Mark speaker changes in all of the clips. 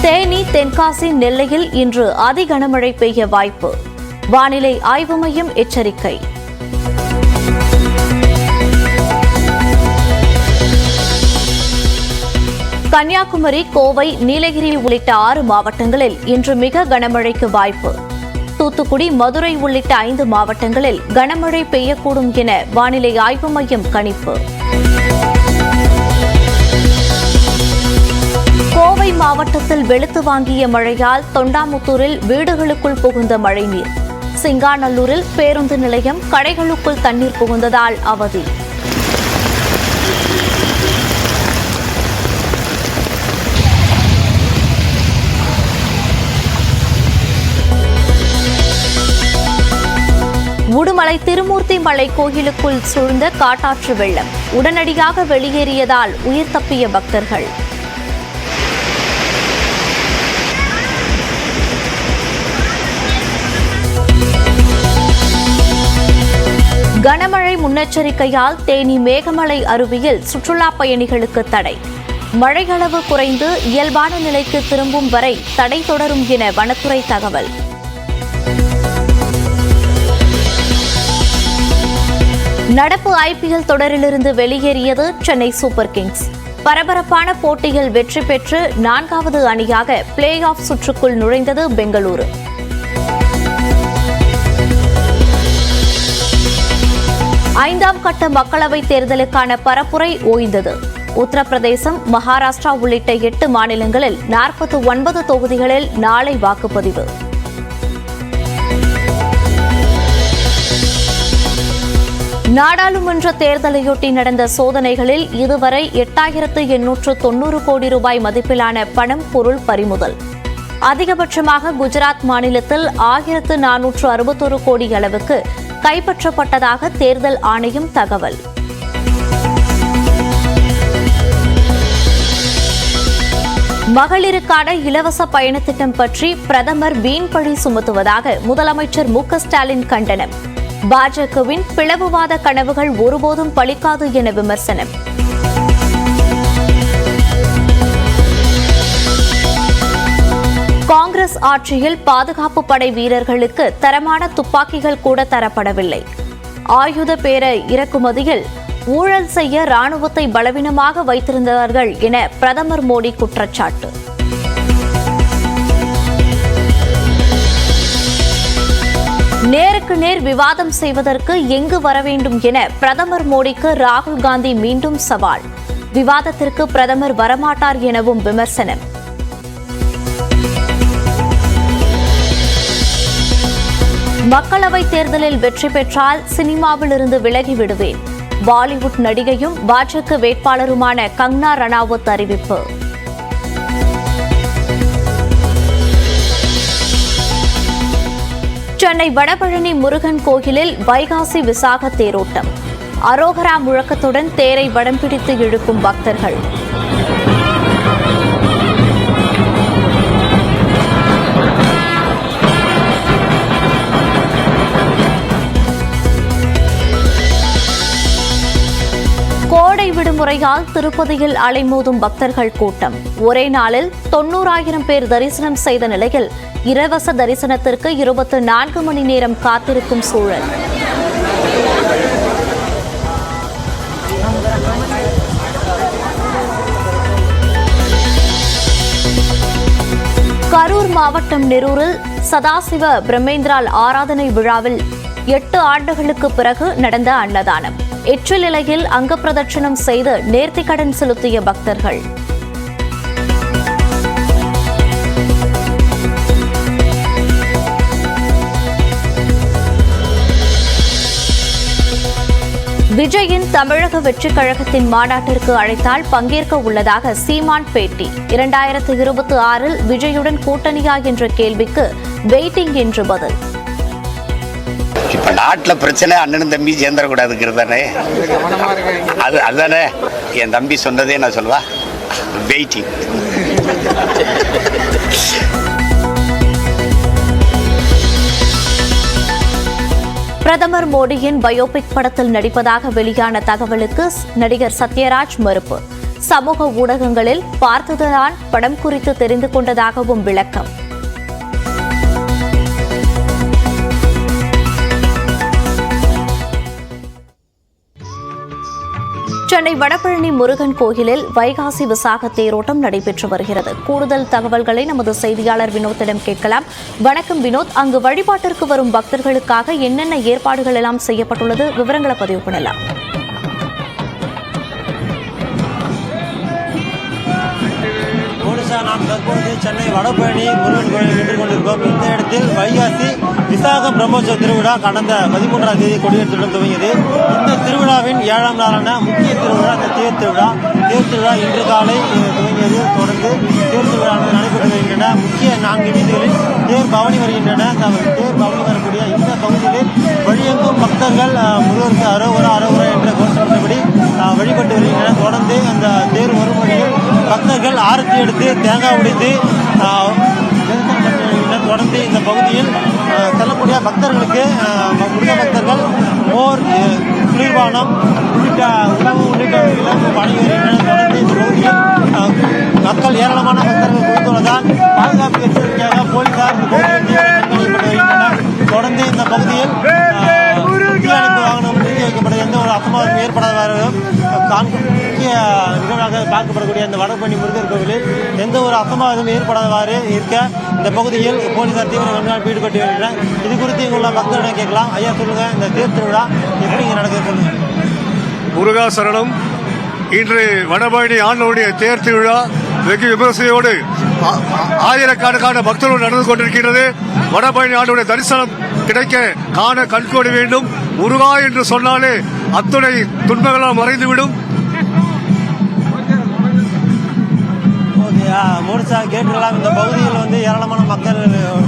Speaker 1: தேனி, தென்காசி, நெல்லையில் இன்று அதி கனமழை பெய்ய வாய்ப்பு. வானிலை ஆய்வு மையம் எச்சரிக்கை. கன்னியாகுமரி, கோவை, நீலகிரி உள்ளிட்ட 6 மாவட்டங்களில் இன்று மிக கனமழைக்கு வாய்ப்பு. தூத்துக்குடி, மதுரை உள்ளிட்ட 5 மாவட்டங்களில் கனமழை பெய்யக்கூடும் என வானிலை ஆய்வு மையம் கணிப்பு. கோவை மாவட்டத்தில் வெளுத்து வாங்கிய மழையால் தொண்டாமுத்தூரில் வீடுகளுக்குள் புகுந்த மழைநீர். சிங்காநல்லூரில் பேருந்து நிலையம், கடைகளுக்குள் தண்ணீர் புகுந்ததால் அவதி. உடுமலை திருமூர்த்தி மலை கோயிலுக்குள் சூழ்ந்த காட்டாற்று வெள்ளம். உடனடியாக வெளியேறியதால் உயிர் தப்பிய பக்தர்கள். கனமழை முன்னெச்சரிக்கையால் தேனி மேகமலை அருவியில் சுற்றுலா பயணிகளுக்கு தடை. மழையளவு குறைந்து இயல்பான நிலைக்கு திரும்பும் வரை தடை தொடரும் என வனத்துறை தகவல். நடப்பு IPL தொடரிலிருந்து வெளியேறியது சென்னை சூப்பர் கிங்ஸ். பரபரப்பான போட்டியில் வெற்றி பெற்று 4வது அணியாக பிளே ஆஃப் சுற்றுக்குள் நுழைந்தது பெங்களூரு. ஐந்தாம் கட்ட மக்களவைத் தேர்தலுக்கான பரப்புரை ஓய்ந்தது. உத்தரப்பிரதேசம், மகாராஷ்டிரா உள்ளிட்ட 8 மாநிலங்களில் 49 தொகுதிகளில் நாளை வாக்குப்பதிவு. நாடாளுமன்ற தேர்தலையொட்டி நடந்த சோதனைகளில் இதுவரை 8890 கோடி ரூபாய் மதிப்பிலான பணம், பொருள் பறிமுதல். அதிகபட்சமாக குஜராத் மாநிலத்தில் 1461 கோடி அளவுக்கு கைப்பற்றப்பட்டதாக தேர்தல் ஆணையம் தகவல். மகளிருக்கான இலவச பயண திட்டம் பற்றி பிரதமர் வீண்பழி சுமத்துவதாக முதலமைச்சர் மு.க. ஸ்டாலின் கண்டனம். பாஜகவின் பிளவுவாத கனவுகள் ஒருபோதும் பலிக்காது என விமர்சனம். காங்கிரஸ் ஆட்சியில் பாதுகாப்பு படை வீரர்களுக்கு தரமான துப்பாக்கிகள் கூட தரப்படவில்லை. ஆயுத பேர இறக்குமதியில் ஊழல் செய்ய ராணுவத்தை பலவீனமாக வைத்திருந்தார்கள் என பிரதமர் மோடி குற்றச்சாட்டு. நேருக்கு நேர் விவாதம் செய்வதற்கு எங்கு வர வேண்டும் என பிரதமர் மோடிக்கு ராகுல் காந்தி மீண்டும் சவால். விவாதத்திற்கு பிரதமர் வரமாட்டார் எனவும் விமர்சனம். மக்களவைத் தேர்தலில் வெற்றி பெற்றால் சினிமாவில் இருந்து விலகி விடுவேன். பாலிவுட் நடிகையும் பாஜக வேட்பாளருமான கங்கனா ரணாவத் அறிவிப்பு. சென்னை வடபழனி முருகன் கோயிலில் வைகாசி விசாக தேரோட்டம். அரோகரா முழக்கத்துடன் தேரை வடம் பிடித்து இழுக்கும் பக்தர்கள். கோடை விடுமுறையால் திருப்பதியில் அலைமோதும் பக்தர்கள் கூட்டம். ஒரே நாளில் 90,000 பேர் தரிசனம் செய்த நிலையில் இலவச தரிசனத்திற்கு 24 மணி நேரம் காத்திருக்கும் சூழல். கரூர் மாவட்டம் நெரூரில் சதாசிவ பிரம்மேந்திரால் ஆராதனை விழாவில் 8 ஆண்டுகளுக்கு பிறகு நடந்த அன்னதானம். எச்சில் நிலையில் அங்க பிரதட்சணம் செய்து நேர்த்திக்கடன் செலுத்திய பக்தர்கள். விஜயின் தமிழக வெற்றிக் கழகத்தின் மாநாட்டிற்கு அழைத்தால் பங்கேற்க உள்ளதாக சீமான் பேட்டி. 2026 விஜயுடன் கூட்டணியா என்ற கேள்விக்கு வெயிட்டிங் என்று பதில்.
Speaker 2: இப்ப நாட்டில் பிரச்சனை அண்ணனும் தம்பி சேர்ந்துடக்கூடாதுங்கிறதானே. அதுதானே என் தம்பி சொன்னதே. நான் சொல்வா வெயிட்டிங்.
Speaker 1: பிரதமர் மோடியின் பயோபிக் படத்தில் நடிப்பதாக வெளியான தகவலுக்கு நடிகர் சத்யராஜ் மறுப்பு. சமூக ஊடகங்களில் பார்த்ததுதான் படம் குறித்து தெரிந்து கொண்டதாகவும் விளக்கம். சென்னை வடபழனி முருகன் கோயிலில் வைகாசி விசாக தேரோட்டம் நடைபெற்று வருகிறது. கூடுதல் தகவல்களை நமது செய்தியாளர் வினோத்திடம் கேட்கலாம். வணக்கம் வினோத், அங்கு வழிபாட்டிற்கு வரும் பக்தர்களுக்காக என்னென்ன ஏற்பாடுகள் எல்லாம் செய்யப்பட்டுள்ளது, விவரங்களை பதிவு பண்ணலாம்.
Speaker 3: நாம் தற்பொழுது சென்னை வடபழனி முருகன் கோயில் நின்று கொண்டிருக்கோம். இந்த இடத்தில் வைகாசி விசாக பிரம்மோற்சவ திருவிழா கடந்த 13ஆம் தேதி கொடியேற்றத்துடன் துவங்கியது. இந்த திருவிழாவின் 7ஆம் நாளான முக்கிய திருவிழா இந்த தேர் திருவிழா இன்று காலை துவங்கியது. தொடர்ந்து தேர் திருவிழா நடைபெற்று வருகின்றன. முக்கிய 4 வீதிகளில் தேர் பவனி வருகின்றன. தேர் பவனி வரக்கூடிய இந்த பகுதிகளில் வழியெங்கும் பக்தர்கள் முருகருக்கு அரோகரா என்ற கோஷப்பட்டபடி வழிபட்டு வருகின்றனர். தொடர்ந்து அந்த தேர் வரும் வழியில் பக்தர்கள் ஆரத்தி எடுத்து தேங்காய் உடைத்து தொடர்ந்து இந்த பகுதியில் செல்லக்கூடிய பக்தர்களுக்கு முருக பக்தர்கள் மோர், குளிர்பானம் உள்ளிட்ட உணவு உள்ளிட்டவைகளும் வழங்கி வருகின்றனர். தொடர்ந்து இந்த பகுதியில் மக்கள் ஏராளமான பக்தர்கள் குவித்துள்ளதால் பாதுகாப்பு எச்சரிக்கையாக போலீசார் இந்த பகுதியில் கண்காணிக்கப்பட்டு வருகின்றனர். தொடர்ந்து இந்த பகுதியில் தீயணைப்பு வாகனம் நிறுத்தி வைக்கப்பட்டது. எந்த ஒரு அசம்பாவிதம் ஏற்படாத முக்கிய நிகழ்வாக பார்க்கப்படக்கூடிய இந்த வடபழனி முருகர் கோவிலில் எந்த ஒரு அசம்பாவிதம் ஏற்படாதவாறு இருக்க இந்த பகுதியில் போலீசார் தீவிர கண்காணிப்பு ஈடுபட்டு வருகின்றனர். இது குறித்து இங்குள்ள பக்தர்களிடம் கேட்கலாம். ஐயா, சொல்லுங்க, இந்த தேர் திருவிழா எப்படி இங்கே நடக்குது சொல்லுங்க.
Speaker 4: முருகா சரணம். இன்று வடபழனி ஆண்டவருடைய தேர் திருவிழா வெகு விமர்சையோடு ஆயிரக்கணக்கான பக்தர்கள் நடந்து கொண்டிருக்கிறது. வடபழனி ஆண்டவருடைய தரிசனம் கிடைக்க காண கண்கோடி வேண்டும். முருகா என்று சொன்னாலே அத்துணை துன்பங்களால் மறைந்துவிடும்.
Speaker 3: மூர்சா கேட்டுக்கலாம். இந்த பகுதியில் ஏராளமான மக்கள்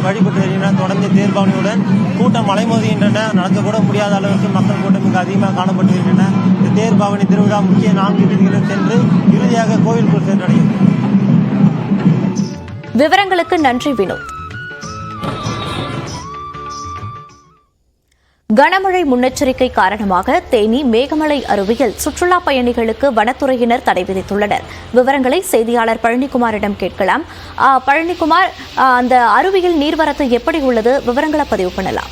Speaker 3: வழிபட்டு வருகின்றனர். தொடர்ந்து தேர்பவனியுடன் கூட்டம் அலைமோதுகின்றன. நடக்கக்கூட முடியாத அளவுக்கு மக்கள் கூட்டம் மிக அதிகமாக காணப்பட்டு வருகின்றன. இந்த தேர்பவனி திருவிழா முக்கிய 4 வீதிகளில் சென்று இறுதியாக கோவிலுக்குள் சென்றடையும்.
Speaker 1: விவரங்களுக்கு நன்றி வினோத். கனமழை முன்னெச்சரிக்கை காரணமாக தேனி மேகமலை அருவியில் சுற்றுலா பயணிகளுக்கு வனத்துறையினர் தடை விதித்துள்ளனர். விவரங்களை செய்தியாளர் பழனிக்குமாரிடம் கேட்கலாம். பழனிக்குமார், அந்த அருவியில் நீர்வரத்து எப்படி உள்ளது, விவரங்களை பதிவு பண்ணலாம்.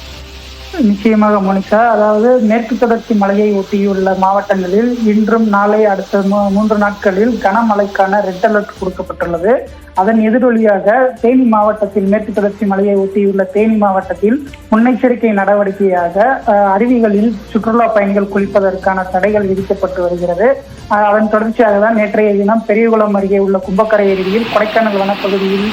Speaker 5: நிச்சயமாக மோனிகா, அதாவது மேற்கு தொடர்ச்சி மலையை ஒட்டியுள்ள மாவட்டங்களில் இன்றும் நாளை அடுத்த 3 நாட்களில் கனமழைக்கான ரெட் அலர்ட் கொடுக்கப்பட்டுள்ளது. அதன் எதிரொலியாக தேனி மாவட்டத்தில் மேற்கு தொடர்ச்சி மலையை ஒட்டியுள்ள தேனி மாவட்டத்தில் முன்னெச்சரிக்கை நடவடிக்கையாக அருவிகளில் சுற்றுலா பயணிகள் குளிப்பதற்கான தடைகள் விதிக்கப்பட்டு வருகிறது. அதன் தொடர்ச்சியாக தான் நேற்றைய தினம் பெரியகுளம் அருகே உள்ள கும்பக்கரை அருவியில் கொடைக்கானல் வனப்பகுதியில்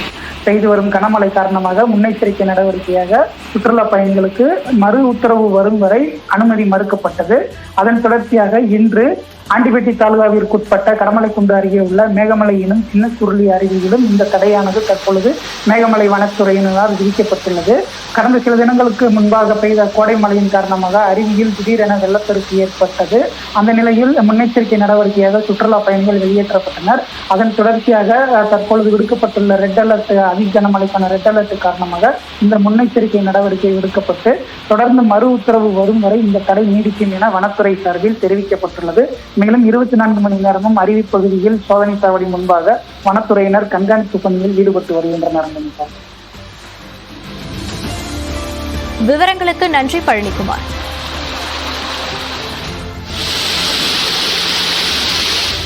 Speaker 5: பெய்து வரும் கனமழை காரணமாக முன்னெச்சரிக்கை நடவடிக்கையாக சுற்றுலா பயணிகளுக்கு மறு உத்தரவு வரும் வரை அனுமதி மறுக்கப்பட்டது. அதன் தொடர்ச்சியாக இன்று ஆண்டிபட்டி தாலுகாவிற்குட்பட்ட கடமலைக்குண்டு அருகே உள்ள மேகமலை எனும் சின்ன சுருளி அருவியிலும் இந்த தடையானது தற்பொழுது மேகமலை வனத்துறையினரால் விதிக்கப்பட்டுள்ளது. கடந்த சில தினங்களுக்கு முன்பாக பெய்த கோடை மழையின் காரணமாக அருவியில் திடீரென வெள்ளப்பெருக்கு ஏற்பட்டது. அந்த நிலையில் முன்னெச்சரிக்கை நடவடிக்கையாக சுற்றுலா பயணிகள் வெளியேற்றப்பட்டனர். அதன் தொடர்ச்சியாக தற்பொழுது விடுக்கப்பட்டுள்ள ரெட் அலர்ட், அதிக கனமழைக்கான ரெட் அலர்ட் காரணமாக இந்த முன்னெச்சரிக்கை நடவடிக்கை விடுக்கப்பட்டு தொடர்ந்து மறு உத்தரவு வரும் வரை இந்த தடை நீடிக்கும் என வனத்துறை சார்பில் தெரிவிக்கப்பட்டுள்ளது. மேலும் 24 மணி நேரமும் அருவி பகுதியில் சோதனை சாவடி முன்பாக வனத்துறையினர் கண்காணிப்பு பணியில் ஈடுபட்டு வருகின்றனர்.
Speaker 1: விவரங்களுக்கு நன்றி பழனிக்குமார்.